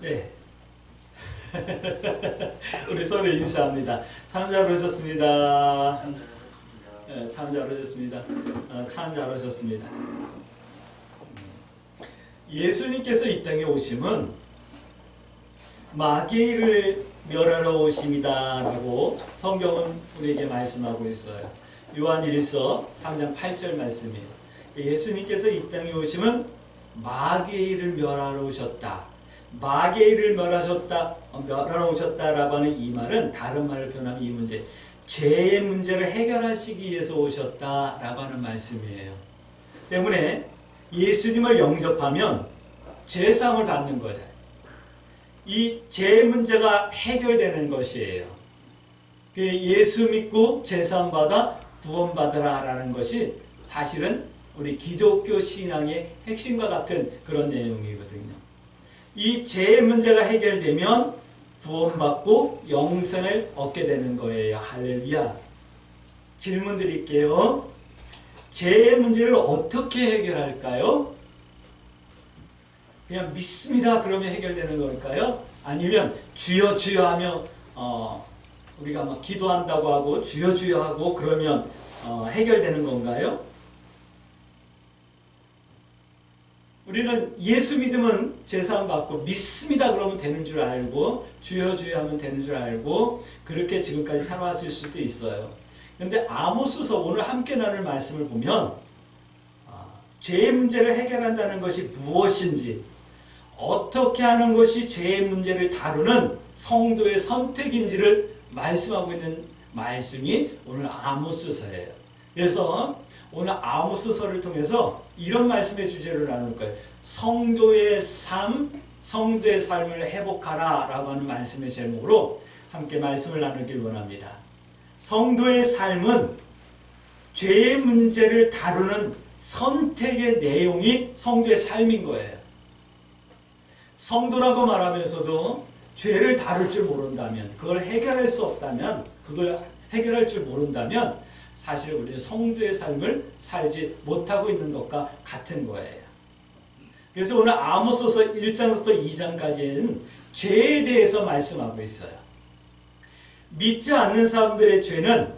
네. 우리 서로 인사합니다. 참 잘 오셨습니다. 네, 참 잘 오셨습니다. 참 잘 오셨습니다. 예수님께서 이 땅에 오심은 마귀를 멸하러 오심이다 라고 성경은 우리에게 말씀하고 있어요. 요한일서 3장 8절 말씀이에요. 예수님께서 이 땅에 오심은 마귀를 멸하러 오셨다. 마귀를 멸하러 오셨다라고 하는 이 말은 다른 말을 표현하면 이 문제, 죄의 문제를 해결하시기 위해서 오셨다라고 하는 말씀이에요. 때문에 예수님을 영접하면 죄사함을 받는 거예요. 이 죄 문제가 해결되는 것이에요. 예수 믿고 죄사함 받아 구원받으라라는 것이 사실은 우리 기독교 신앙의 핵심과 같은 그런 내용이거든요. 이 죄의 문제가 해결되면 구원받고 영생을 얻게 되는 거예요. 할렐루야. 질문 드릴게요. 죄의 문제를 어떻게 해결할까요? 그냥 믿습니다 그러면 해결되는 걸까요? 아니면 주여 주여 하며 우리가 막 기도한다고 하고 주여 주여 하고 그러면 해결되는 건가요? 우리는 예수 믿으면 죄사함 받고 믿습니다 그러면 되는 줄 알고 주여 주여 하면 되는 줄 알고 그렇게 지금까지 살아왔을 수도 있어요. 그런데 아모스서 오늘 함께 나눌 말씀을 보면 죄의 문제를 해결한다는 것이 무엇인지 어떻게 하는 것이 죄의 문제를 다루는 성도의 선택인지를 말씀하고 있는 말씀이 오늘 아모스서예요. 그래서 오늘 아모스서를 통해서 이런 말씀의 주제를 나눌 거예요. 성도의 삶, 성도의 삶을 회복하라 라고 하는 말씀의 제목으로 함께 말씀을 나누길 원합니다. 성도의 삶은 죄의 문제를 다루는 선택의 내용이 성도의 삶인 거예요. 성도라고 말하면서도 죄를 다룰 줄 모른다면, 그걸 해결할 수 없다면, 그걸 해결할 줄 모른다면 사실 우리는 성도의 삶을 살지 못하고 있는 것과 같은 거예요. 그래서 오늘 아모스서 1장부터 2장까지는 죄에 대해서 말씀하고 있어요. 믿지 않는 사람들의 죄는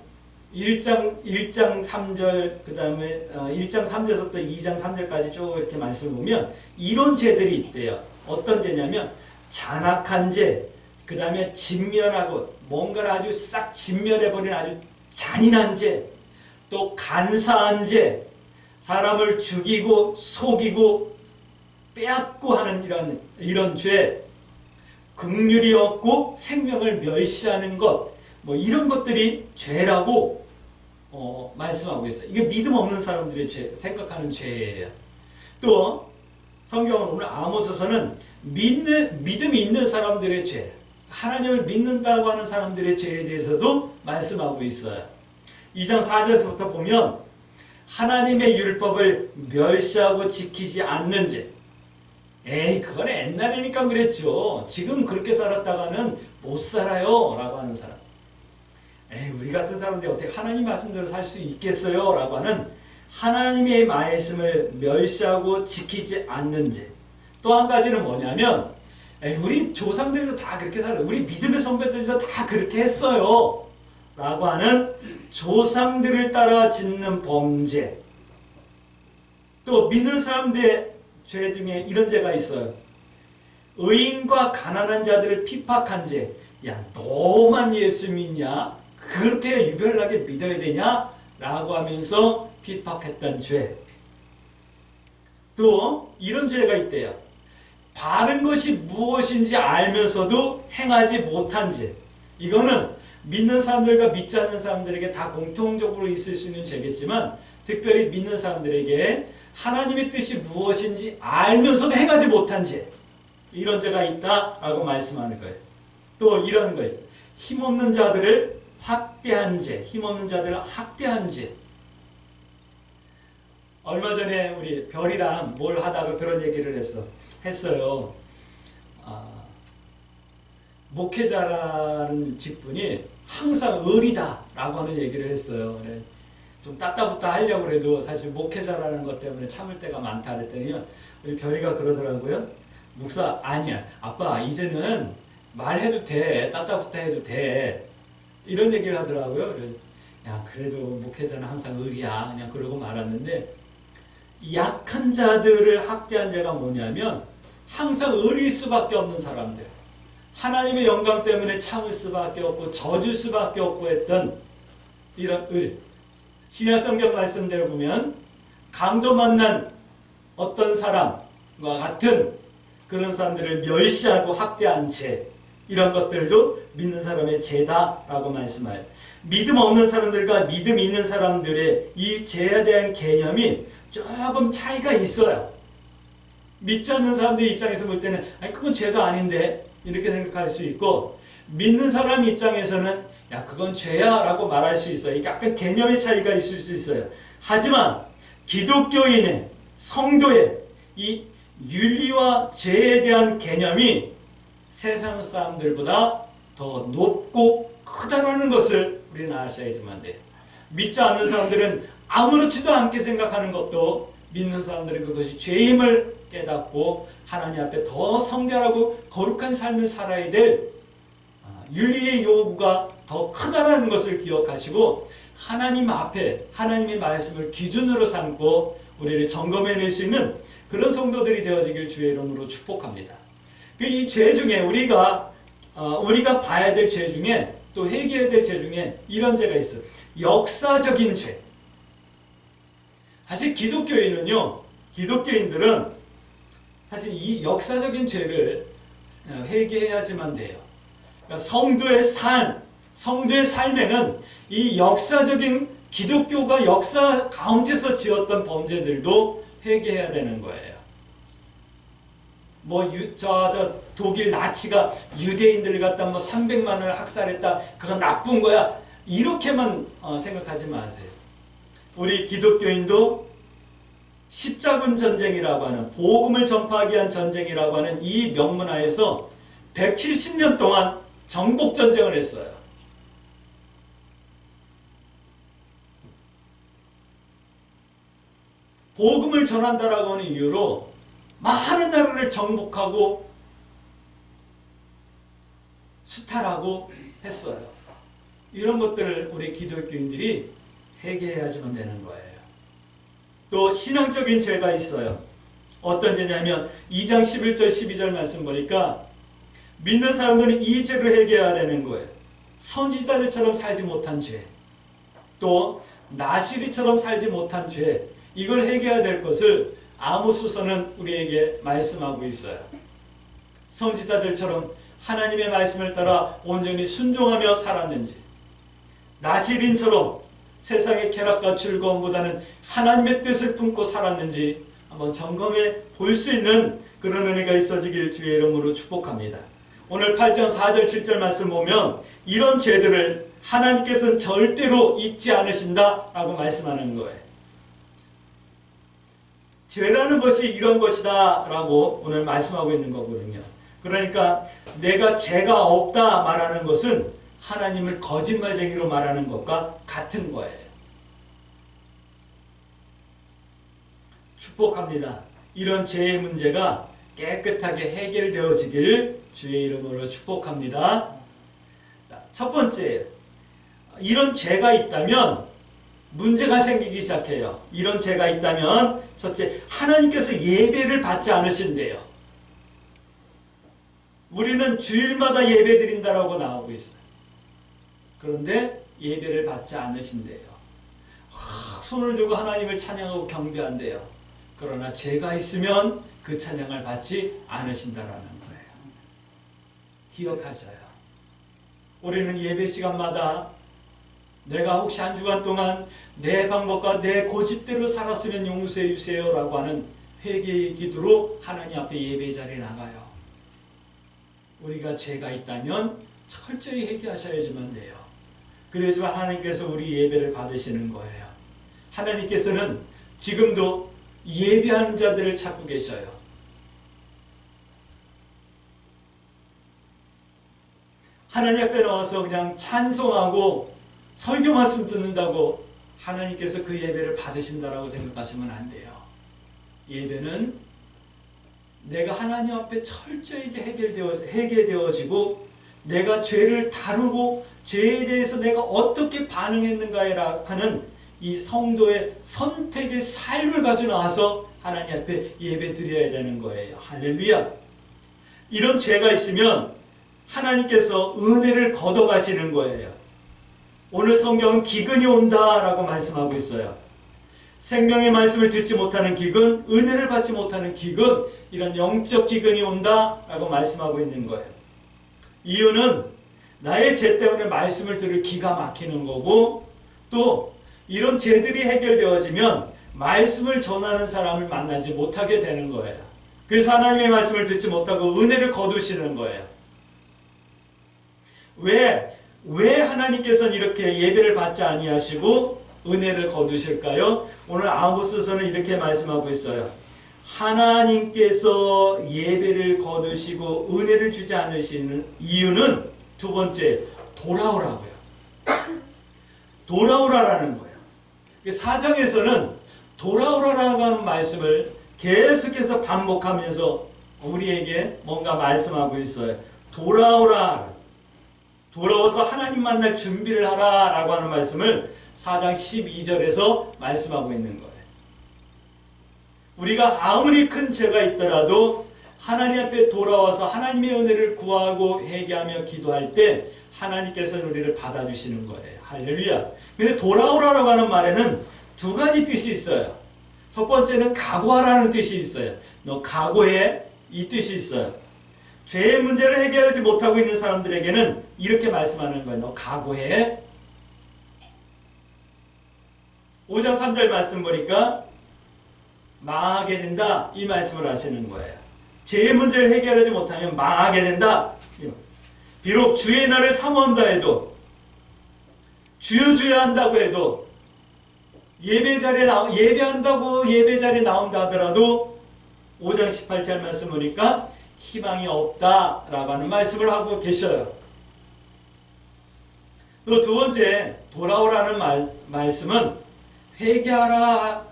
1장 3절 그 다음에 1장 3절부터 2장 3절까지 쭉 이렇게 말씀을 보면 이런 죄들이 있대요. 어떤 죄냐면 잔악한 죄, 그 다음에 진멸하고 뭔가를 아주 싹 진멸해버린 아주 잔인한 죄, 또 간사한 죄, 사람을 죽이고 속이고 빼앗고 하는 이런 죄, 긍휼이 없고 생명을 멸시하는 것, 뭐 이런 것들이 죄라고 말씀하고 있어요. 이게 믿음 없는 사람들의 죄, 생각하는 죄예요. 또 성경은 오늘 아모스서는 믿음이 있는 사람들의 죄, 하나님을 믿는다고 하는 사람들의 죄에 대해서도 말씀하고 있어요. 2장 4절에서부터 보면 하나님의 율법을 멸시하고 지키지 않는 죄. 에이 그건 옛날이니까 그랬죠. 지금 그렇게 살았다가는 못 살아요 라고 하는 사람. 에이 우리 같은 사람들이 어떻게 하나님 말씀대로 살 수 있겠어요 라고 하는 하나님의 말씀을 멸시하고 지키지 않는 죄. 또 한 가지는 뭐냐면 에이 우리 조상들도 다 그렇게 살아요. 우리 믿음의 선배들도 다 그렇게 했어요 라고 하는 조상들을 따라 짓는 범죄. 또 믿는 사람들의 죄 중에 이런 죄가 있어요. 의인과 가난한 자들을 핍박한 죄. 야 너만 예수 믿냐? 그렇게 유별나게 믿어야 되냐? 라고 하면서 핍박했던 죄. 또 이런 죄가 있대요. 바른 것이 무엇인지 알면서도 행하지 못한 죄. 이거는 믿는 사람들과 믿지 않는 사람들에게 다 공통적으로 있을 수 있는 죄겠지만 특별히 믿는 사람들에게 하나님의 뜻이 무엇인지 알면서도 행하지 못한 죄. 이런 죄가 있다라고 말씀하는 거예요. 또 이런 거 있죠. 힘없는 자들을 학대한 죄. 힘없는 자들을 학대한 죄. 얼마 전에 우리 별이랑 뭘 하다가 그런 얘기를 했어요. 목회자라는 직분이 항상 의리다라고 하는 얘기를 했어요. 좀 따따붙다 하려고 해도 사실 목회자라는 것 때문에 참을 때가 많다 그랬더니 우리 별이가 그러더라고요. 목사 아니야. 아빠 이제는 말해도 돼. 따따붙다 해도 돼. 이런 얘기를 하더라고요. 야 그래도 목회자는 항상 의리야. 그냥 그러고 말았는데 약한 자들을 학대한 죄가 뭐냐면 항상 의리일 수밖에 없는 사람들. 하나님의 영광 때문에 참을 수밖에 없고 져줄 수밖에 없고 했던 이런 을. 신약성경 말씀대로 보면 강도 만난 어떤 사람과 같은 그런 사람들을 멸시하고 학대한 죄, 이런 것들도 믿는 사람의 죄다라고 말씀하여요. 믿음 없는 사람들과 믿음 있는 사람들의 이 죄에 대한 개념이 조금 차이가 있어요. 믿지 않는 사람들 입장에서 볼 때는 아니 그건 죄가 아닌데 이렇게 생각할 수 있고, 믿는 사람 입장에서는 야 그건 죄야 라고 말할 수 있어요. 약간 개념의 차이가 있을 수 있어요. 하지만 기독교인의 성도의 이 윤리와 죄에 대한 개념이 세상 사람들보다 더 높고 크다라는 것을 우리는 아셔야지만 돼요. 믿지 않는 사람들은 아무렇지도 않게 생각하는 것도, 믿는 사람들은 그것이 죄임을 깨닫고 하나님 앞에 더 성결하고 거룩한 삶을 살아야 될 윤리의 요구가 더 크다라는 것을 기억하시고, 하나님 앞에 하나님의 말씀을 기준으로 삼고 우리를 점검해낼 수 있는 그런 성도들이 되어지길 주의 이름으로 축복합니다. 이 죄 중에 우리가 봐야 될 죄 중에, 또 회개해야 될 죄 중에 이런 죄가 있어요. 역사적인 죄. 사실 기독교인들은 사실 이 역사적인 죄를 회개해야지만 돼요. 그러니까 성도의 삶에는 이 역사적인 기독교가 역사 가운데서 지었던 범죄들도 회개해야 되는 거예요. 독일 나치가 유대인들을 갖다 300만을 학살했다. 그건 나쁜 거야. 이렇게만 생각하지 마세요. 우리 기독교인도 십자군 전쟁이라고 하는, 복음을 전파하기 위한 전쟁이라고 하는 이 명문하에서 170년 동안 정복 전쟁을 했어요. 복음을 전한다라고 하는 이유로 많은 나라를 정복하고 수탈하고 했어요. 이런 것들을 우리 기독교인들이 회개해야지만 되는 거예요. 또 신앙적인 죄가 있어요. 어떤 죄냐면 2장 11절 12절 말씀 보니까 믿는 사람들은 이 죄를 회개해야 되는 거예요. 선지자들처럼 살지 못한 죄, 또 나시리처럼 살지 못한 죄, 이걸 회개해야 될 것을 아모스서는 우리에게 말씀하고 있어요. 선지자들처럼 하나님의 말씀을 따라 온전히 순종하며 살았는지, 나시린처럼 세상의 쾌락과 즐거움보다는 하나님의 뜻을 품고 살았는지 한번 점검해 볼 수 있는 그런 은혜가 있어지길 주의 이름으로 축복합니다. 오늘 8장 4절 7절 말씀 보면 이런 죄들을 하나님께서는 절대로 잊지 않으신다라고 말씀하는 거예요. 죄라는 것이 이런 것이다 라고 오늘 말씀하고 있는 거거든요. 그러니까 내가 죄가 없다 말하는 것은 하나님을 거짓말쟁이로 말하는 것과 같은 거예요. 축복합니다. 이런 죄의 문제가 깨끗하게 해결되어지길 주의 이름으로 축복합니다. 첫 번째, 이런 죄가 있다면 문제가 생기기 시작해요. 이런 죄가 있다면 첫째, 하나님께서 예배를 받지 않으신대요. 우리는 주일마다 예배 드린다라고 나오고 있어요. 그런데 예배를 받지 않으신대요. 손을 들고 하나님을 찬양하고 경배한대요. 그러나 죄가 있으면 그 찬양을 받지 않으신다라는 거예요. 기억하셔요. 우리는 예배 시간마다 내가 혹시 한 주간 동안 내 방법과 내 고집대로 살았으면 용서해 주세요 라고 하는 회개의 기도로 하나님 앞에 예배 자리에 나가요. 우리가 죄가 있다면 철저히 회개하셔야지만 돼요. 그래야지만 하나님께서 우리 예배를 받으시는 거예요. 하나님께서는 지금도 예배하는 자들을 찾고 계셔요. 하나님 앞에 나와서 그냥 찬송하고 설교 말씀 듣는다고 하나님께서 그 예배를 받으신다라고 생각하시면 안 돼요. 예배는 내가 하나님 앞에 철저하게 해결되어지고 내가 죄를 다루고 죄에 대해서 내가 어떻게 반응했는가에 하는 이 성도의 선택의 삶을 가지고 나와서 하나님 앞에 예배 드려야 되는 거예요. 할렐루야. 이런 죄가 있으면 하나님께서 은혜를 걷어가시는 거예요. 오늘 성경은 기근이 온다라고 말씀하고 있어요. 생명의 말씀을 듣지 못하는 기근, 은혜를 받지 못하는 기근, 이런 영적 기근이 온다라고 말씀하고 있는 거예요. 이유는 나의 죄 때문에 말씀을 들을 기가 막히는 거고, 또 이런 죄들이 해결되어지면 말씀을 전하는 사람을 만나지 못하게 되는 거예요. 그래서 하나님의 말씀을 듣지 못하고 은혜를 거두시는 거예요. 왜 하나님께서는 이렇게 예배를 받지 아니하시고 은혜를 거두실까요? 오늘 아모스서는 이렇게 말씀하고 있어요. 하나님께서 예배를 거두시고 은혜를 주지 않으시는 이유는 두 번째, 돌아오라고요. 돌아오라라는 거예요. 4장에서는 돌아오라라고 하는 말씀을 계속해서 반복하면서 우리에게 뭔가 말씀하고 있어요. 돌아오라. 돌아와서 하나님 만날 준비를 하라 라고 하는 말씀을 4장 12절에서 말씀하고 있는 거예요. 우리가 아무리 큰 죄가 있더라도 하나님 앞에 돌아와서 하나님의 은혜를 구하고 회개하며 기도할 때 하나님께서는 우리를 받아주시는 거예요. 할렐루야. 근데 돌아오라고 하는 말에는 두 가지 뜻이 있어요. 첫 번째는 각오하라는 뜻이 있어요. 너 각오해, 이 뜻이 있어요. 죄의 문제를 해결하지 못하고 있는 사람들에게는 이렇게 말씀하는 거예요. 너 각오해. 5장 3절 말씀 보니까 망하게 된다, 이 말씀을 하시는 거예요. 죄의 문제를 해결하지 못하면 망하게 된다. 비록 주의 날을 사모한다 해도, 주여 주여 한다고 해도, 예배한다고 예배 자리에 나온다 하더라도 5장 18절 말씀 보니까 희망이 없다라고 하는 말씀을 하고 계셔요. 또 두 번째, 돌아오라는 말씀은 회개하라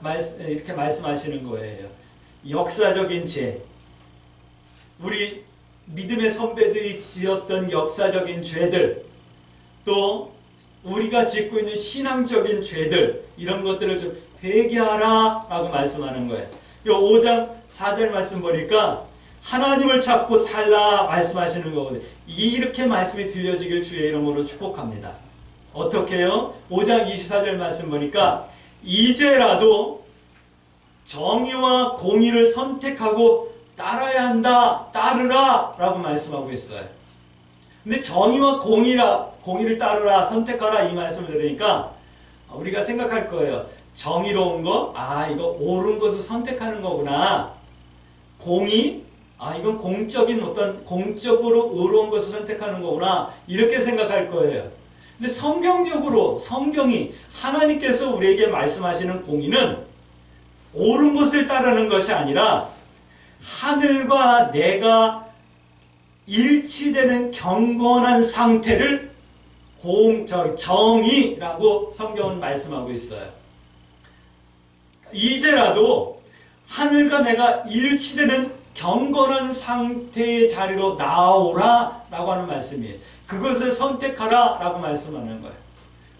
이렇게 말씀하시는 거예요. 역사적인 죄, 우리 믿음의 선배들이 지었던 역사적인 죄들, 또 우리가 짓고 있는 신앙적인 죄들, 이런 것들을 좀 회개하라 라고 말씀하는 거예요. 5장 4절 말씀 보니까 하나님을 찾고 살라 말씀하시는 거거든요. 이렇게 말씀이 들려지길 주의 이름으로 축복합니다. 어떻게 해요? 5장 24절 말씀 보니까 이제라도 정의와 공의를 선택하고 따라야 한다, 따르라 라고 말씀하고 있어요. 근데 정의와 공의를 따르라, 선택하라 이 말씀을 들으니까 우리가 생각할 거예요. 정의로운 거, 이거 옳은 것을 선택하는 거구나. 공의, 이건 공적으로 의로운 것을 선택하는 거구나. 이렇게 생각할 거예요. 근데 성경이 하나님께서 우리에게 말씀하시는 공의는 옳은 것을 따르는 것이 아니라 하늘과 내가 일치되는 경건한 상태를 정의라고 성경은 말씀하고 있어요. 이제라도 하늘과 내가 일치되는 경건한 상태의 자리로 나오라 라고 하는 말씀이에요. 그것을 선택하라 라고 말씀하는 거예요.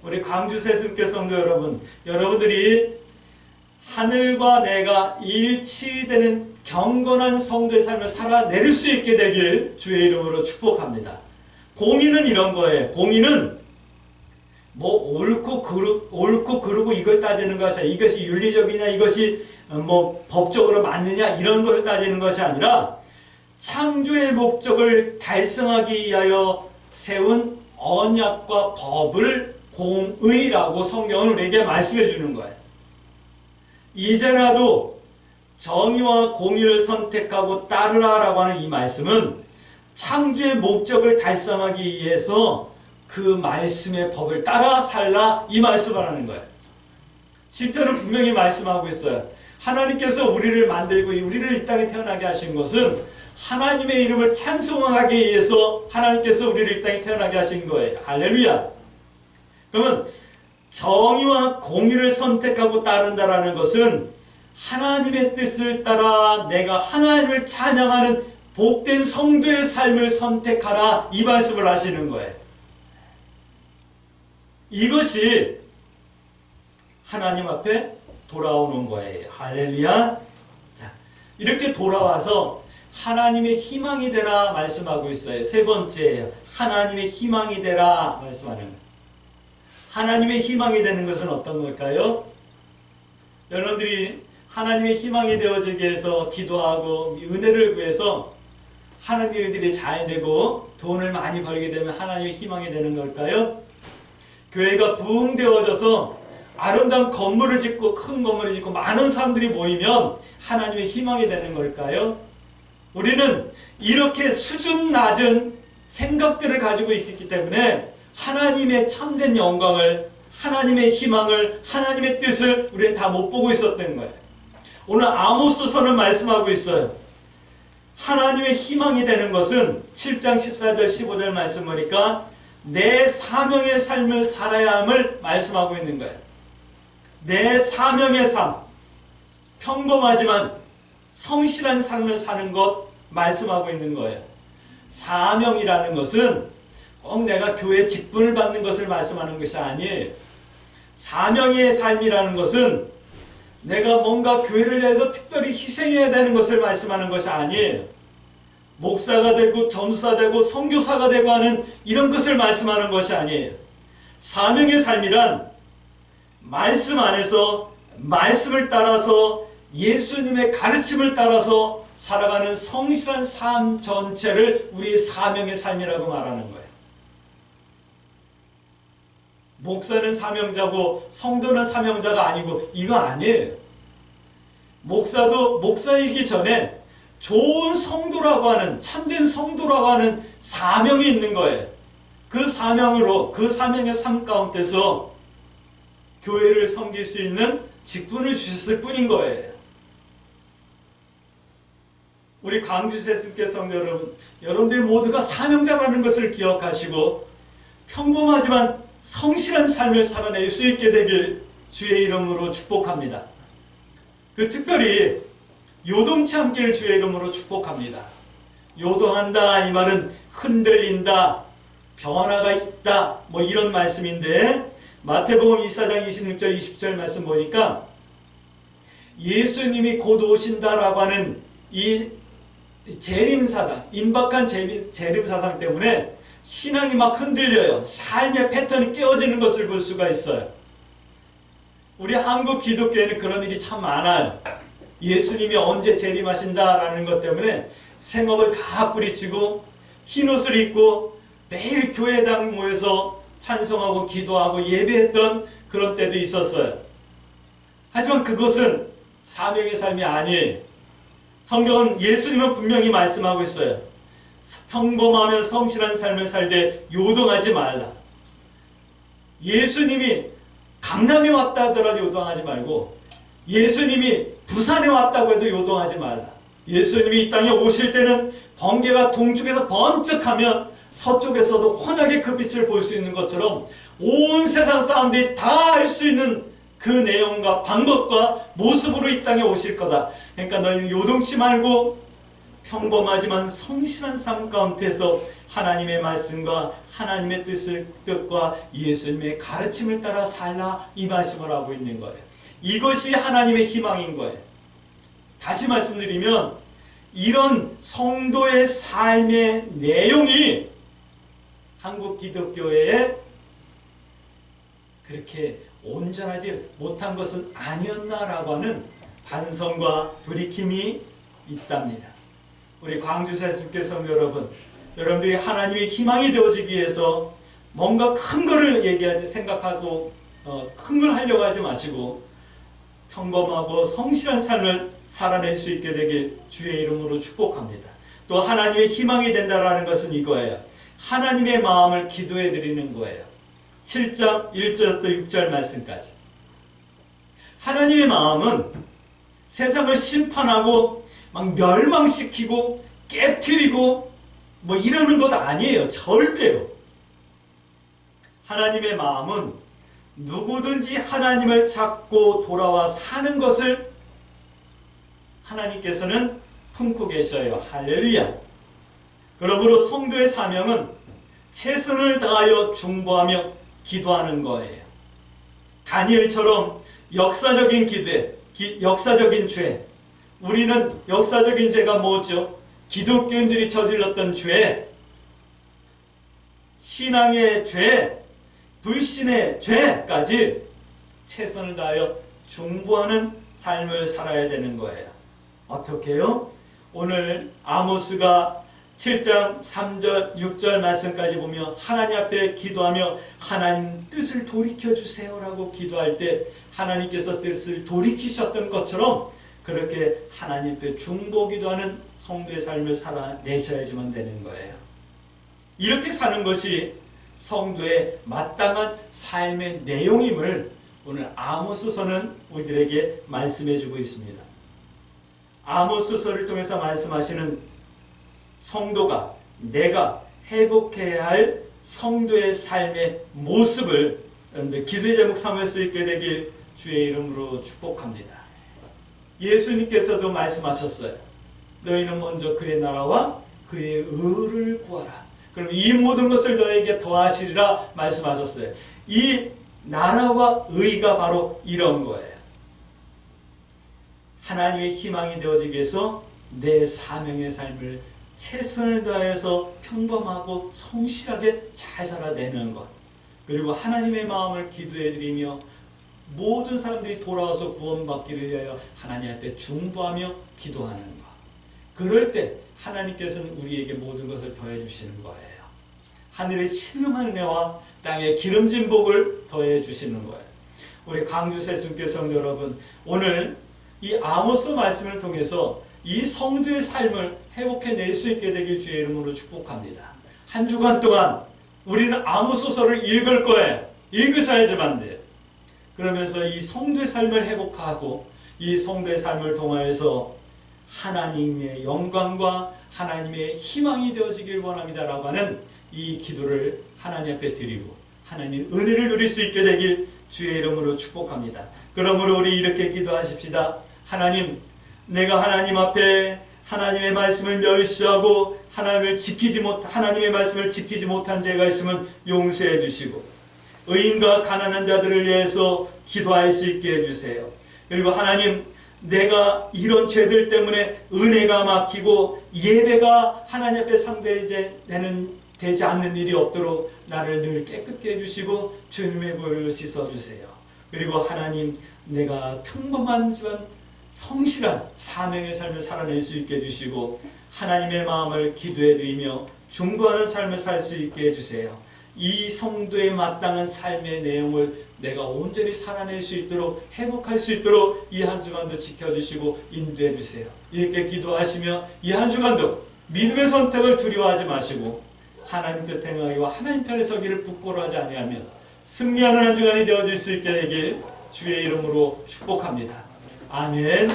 우리 광주 새순교 성도 여러분, 여러분들이 하늘과 내가 일치되는 경건한 성도의 삶을 살아내릴 수 있게 되길 주의 이름으로 축복합니다. 공의는 이런 거예요. 공의는 옳고 그르고 이걸 따지는 것이 아니라, 이것이 윤리적이냐, 이것이 법적으로 맞느냐, 이런 것을 따지는 것이 아니라 창조의 목적을 달성하기 위하여 세운 언약과 법을 공의라고 성경은 우리에게 말씀해 주는 거예요. 이제라도 정의와 공의를 선택하고 따르라라고 하는 이 말씀은 창조의 목적을 달성하기 위해서 그 말씀의 법을 따라 살라, 이 말씀을 하는 거예요. 시편은 분명히 말씀하고 있어요. 하나님께서 우리를 만들고 우리를 이 땅에 태어나게 하신 것은 하나님의 이름을 찬송하기 위해서 하나님께서 우리를 이 땅에 태어나게 하신 거예요. 할렐루야. 그러면 정의와 공의를 선택하고 따른다라는 것은 하나님의 뜻을 따라 내가 하나님을 찬양하는 복된 성도의 삶을 선택하라, 이 말씀을 하시는 거예요. 이것이 하나님 앞에 돌아오는 거예요. 할렐루야. 자, 이렇게 돌아와서 하나님의 희망이 되라 말씀하고 있어요. 세 번째예요. 하나님의 희망이 되라 말씀하는 거예요. 하나님의 희망이 되는 것은 어떤 걸까요? 여러분들이 하나님의 희망이 되어지기 위해서 기도하고 은혜를 구해서 하는 일들이 잘 되고 돈을 많이 벌게 되면 하나님의 희망이 되는 걸까요? 교회가 부흥되어져서 아름다운 건물을 짓고 큰 건물을 짓고 많은 사람들이 모이면 하나님의 희망이 되는 걸까요? 우리는 이렇게 수준 낮은 생각들을 가지고 있기 때문에 하나님의 참된 영광을, 하나님의 희망을, 하나님의 뜻을 우리는 다 못 보고 있었던 거예요. 오늘 아모스서는 말씀하고 있어요. 하나님의 희망이 되는 것은 7장 14절 15절 말씀 보니까 내 사명의 삶을 살아야 함을 말씀하고 있는 거예요. 내 사명의 삶, 평범하지만 성실한 삶을 사는 것 말씀하고 있는 거예요. 사명이라는 것은 꼭 내가 교회 직분을 받는 것을 말씀하는 것이 아니에요. 사명의 삶이라는 것은 내가 뭔가 교회를 위해서 특별히 희생해야 되는 것을 말씀하는 것이 아니에요. 목사가 되고 전도사 되고 선교사가 되고 하는 이런 것을 말씀하는 것이 아니에요. 사명의 삶이란 말씀 안에서 말씀을 따라서 예수님의 가르침을 따라서 살아가는 성실한 삶 전체를 우리의 사명의 삶이라고 말하는 거예요. 목사는 사명자고 성도는 사명자가 아니고 이거 아니에요. 목사도 목사이기 전에 좋은 성도라고 하는, 참된 성도라고 하는 사명이 있는 거예요. 그 사명으로, 그 사명의 삶 가운데서 교회를 섬길 수 있는 직분을 주셨을 뿐인 거예요. 우리 광주세습계 성도 여러분, 여러분들 모두가 사명자라는 것을 기억하시고 평범하지만 성실한 삶을 살아낼 수 있게 되길 주의 이름으로 축복합니다. 특별히 요동치 않기를 주의 이름으로 축복합니다. 요동한다 이 말은 흔들린다, 변화가 있다, 뭐 이런 말씀인데 마태복음 24장 26절 20절 말씀 보니까 예수님이 곧 오신다라고 하는 이 재림사상, 임박한 재림사상 때문에 신앙이 막 흔들려요. 삶의 패턴이 깨어지는 것을 볼 수가 있어요. 우리 한국 기독교에는 그런 일이 참 많아요. 예수님이 언제 재림하신다라는 것 때문에 생업을 다 뿌리치고 흰옷을 입고 매일 교회당 모여서 찬송하고 기도하고 예배했던 그런 때도 있었어요. 하지만 그것은 사명의 삶이 아니에요. 성경은 예수님은 분명히 말씀하고 있어요. 평범하며 성실한 삶을 살되 요동하지 말라. 예수님이 강남에 왔다 하더라도 요동하지 말고 예수님이 부산에 왔다고 해도 요동하지 말라. 예수님이 이 땅에 오실 때는 번개가 동쪽에서 번쩍하면 서쪽에서도 환하게 그 빛을 볼 수 있는 것처럼 온 세상 사람들이 다 알 수 있는 그 내용과 방법과 모습으로 이 땅에 오실 거다. 그러니까 너희는 요동치 말고 평범하지만 성실한 삶 가운데서 하나님의 말씀과 하나님의 뜻과 예수님의 가르침을 따라 살라, 이 말씀을 하고 있는 거예요. 이것이 하나님의 희망인 거예요. 다시 말씀드리면 이런 성도의 삶의 내용이 한국 기독교회에 그렇게 온전하지 못한 것은 아니었나라고 하는 반성과 돌이킴이 있답니다. 우리 광주세습계 성도 여러분, 여러분들이 하나님의 희망이 되어지기 위해서 뭔가 큰 거를 생각하고 큰 걸 하려고 하지 마시고 평범하고 성실한 삶을 살아낼 수 있게 되길 주의 이름으로 축복합니다. 또 하나님의 희망이 된다라는 것은 이거예요. 하나님의 마음을 기도해 드리는 거예요. 7장 1절부터 6절 말씀까지. 하나님의 마음은 세상을 심판하고 막 멸망시키고 깨트리고 뭐 이러는 것 아니에요. 절대로. 하나님의 마음은 누구든지 하나님을 찾고 돌아와 사는 것을 하나님께서는 품고 계셔요. 할렐루야. 그러므로 성도의 사명은 최선을 다하여 중보하며 기도하는 거예요. 다니엘처럼 역사적인 기대, 역사적인 죄. 우리는 역사적인 죄가 뭐죠? 기독교인들이 저질렀던 죄, 신앙의 죄, 불신의 죄까지 최선을 다하여 중보하는 삶을 살아야 되는 거예요. 어떻게 해요? 오늘 아모스가 7장 3절 6절 말씀까지 보면 하나님 앞에 기도하며 하나님 뜻을 돌이켜주세요 라고 기도할 때 하나님께서 뜻을 돌이키셨던 것처럼 그렇게 하나님 앞에 중보기도하는 성도의 삶을 살아내셔야지만 되는 거예요. 이렇게 사는 것이 성도의 마땅한 삶의 내용임을 오늘 아모스서는 우리들에게 말씀해주고 있습니다. 아모스서를 통해서 말씀하시는 성도가 내가 회복해야 할 성도의 삶의 모습을 여러분들 기도의 제목 삼을 수 있게 되길 주의 이름으로 축복합니다. 예수님께서도 말씀하셨어요. 너희는 먼저 그의 나라와 그의 의를 구하라. 그럼 이 모든 것을 너에게 더하시리라 말씀하셨어요. 이 나라와 의가 바로 이런 거예요. 하나님의 희망이 되어지기 위해서 내 사명의 삶을 최선을 다해서 평범하고 성실하게 잘 살아내는 것. 그리고 하나님의 마음을 기도해드리며 모든 사람들이 돌아와서 구원받기를 위하여 하나님 앞에 중보하며 기도하는 것. 그럴 때 하나님께서는 우리에게 모든 것을 더해 주시는 거예요. 하늘의 신령한 은혜와 땅의 기름진 복을 더해 주시는 거예요. 우리 광주 세순교 성도 여러분, 오늘 이 아모스 말씀을 통해서 이 성도의 삶을 회복해낼 수 있게 되길 주의 이름으로 축복합니다. 한 주간 동안 우리는 아모스서를 읽을 거예요. 읽으셔야지만 돼요. 그러면서 이 성도의 삶을 회복하고 이 성도의 삶을 통하여서 하나님의 영광과 하나님의 희망이 되어지길 원합니다라고 하는 이 기도를 하나님 앞에 드리고 하나님의 은혜를 누릴 수 있게 되길 주의 이름으로 축복합니다. 그러므로 우리 이렇게 기도하십시다. 하나님, 내가 하나님 앞에 하나님의 말씀을 멸시하고 하나님의 말씀을 지키지 못한 죄가 있으면 용서해 주시고 의인과 가난한 자들을 위해서 기도할 수 있게 해주세요. 그리고 하나님, 내가 이런 죄들 때문에 은혜가 막히고 예배가 하나님 앞에 되지 않는 일이 없도록 나를 늘 깨끗게 해주시고 주님의 보혈로 씻어주세요. 그리고 하나님, 내가 평범하지만 성실한 사명의 삶을 살아낼 수 있게 해주시고 하나님의 마음을 기도해드리며 중보하는 삶을 살 수 있게 해주세요. 이 성도에 마땅한 삶의 내용을 내가 온전히 살아낼 수 있도록 회복할 수 있도록 이 한 주간도 지켜주시고 인도해 주세요. 이렇게 기도하시며 이 한 주간도 믿음의 선택을 두려워하지 마시고 하나님 뜻 행하기와 하나님 편에 서기를 부끄러워하지 아니하며 승리하는 한 주간이 되어질 수 있게 되길 주의 이름으로 축복합니다. 아멘.